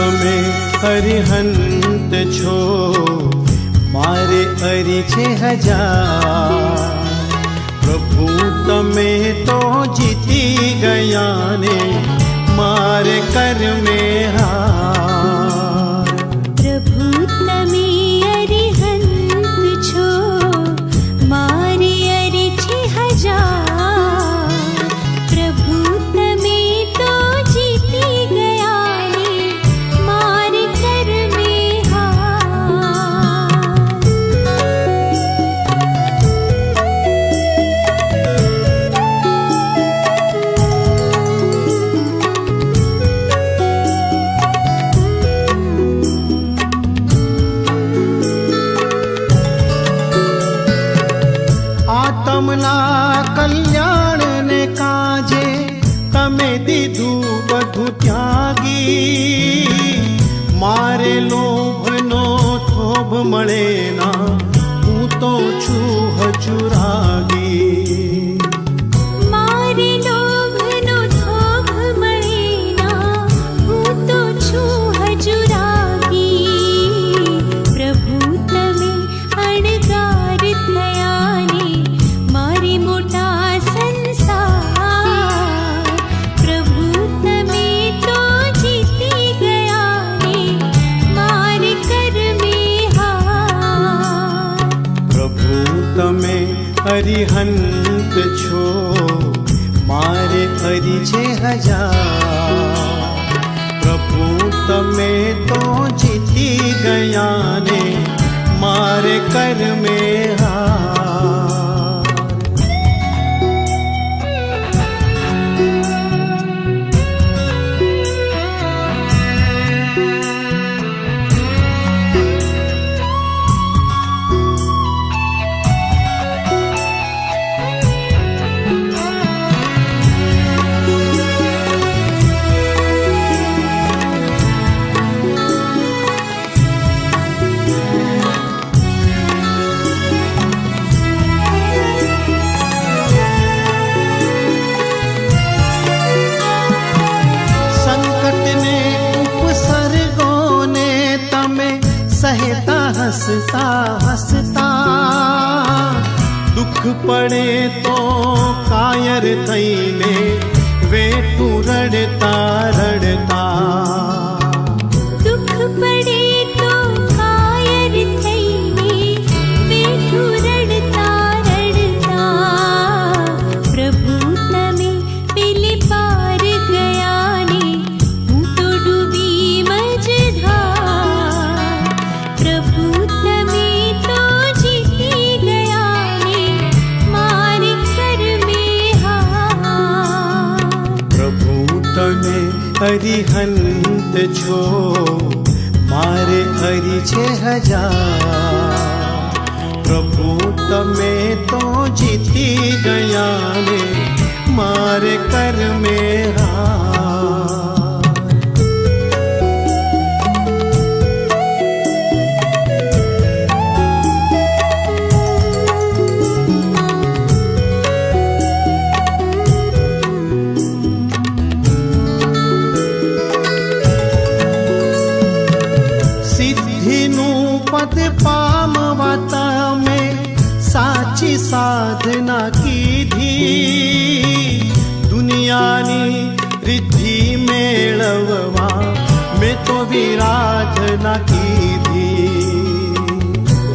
તમે અરિહંત છો, મારે અરી છે હજાર. પ્રભુ તમે તો જીતી ગયા ને, મારે કરમે હાર. પ્રભુ તમે અરિહંત છો, મારી અરી છે હજાર. પ્રભુ તમે તો જીતી ગયા ને, મારે કરમે હાર. આત્મના કલ્યાણ ને કાજે તમે દીધું બધું ત્યાગી. મારે લોભનો થોભ મળે ના, હું તો છું હજુ રાગી. મારે લોભનો થોભ મળે ના, હું તો છું હજુ રાગી. પ્રભુ તમે અણગાર થયા ને, મારે મોટા સંસાર. પ્રભુ તમે તો જીતી ગયા ને, મારે કરમે હાર. પ્રભુ તમે અરિહંત છો, મારે અરી છે હજાર. પ્રભુ તમે તો જીતી ગયા ને, મારે કરમે હાર. સહેતા હસતા હસતા, દુઃખ પડે તો કાયર થઈને વેઠું રડતા રડતા. દુઃખ પડે તો કાયર થઈને બેઠું રડતા રડતા. પ્રભુ તમે પેલે પાર ગયા ને, હું તો ડૂબી મજધાર. પ્રભુ તમે તો જીતી ગયા ને, મારે કરમે હાર. પ્રભુ તમે અરિહંત છો, મારે અરી છે હજાર. પ્રભુ તમે તો જીતી ગયા ને, મારે કરમે હાર. સિદ્ધિનું પદ પામવા તમે સાચી સાધના કીધી. દુનિયાની રિદ્ધિ મેળવવા મેં તો વિરાધના કીધી.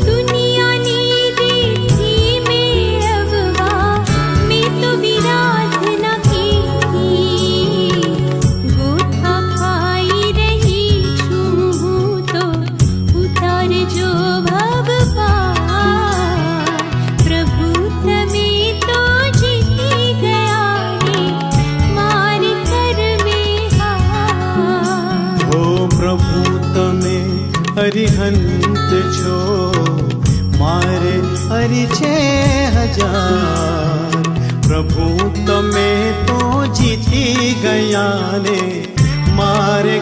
દુનિયાની રીતિ મેળવવા મેં તો વિરાધના કીધી. ગોથા ખાઈ રહી છું હું તો, ઉતારજો ભવપાર. પ્રભુ તમે તો જીતી ગયા ને, મારે કરમે હાર. ઓ પ્રભુ તમે અરિહંત છો, મારે અરી છે હજાર. પ્રભુ તમે તો જીતી ગયા ને, મારે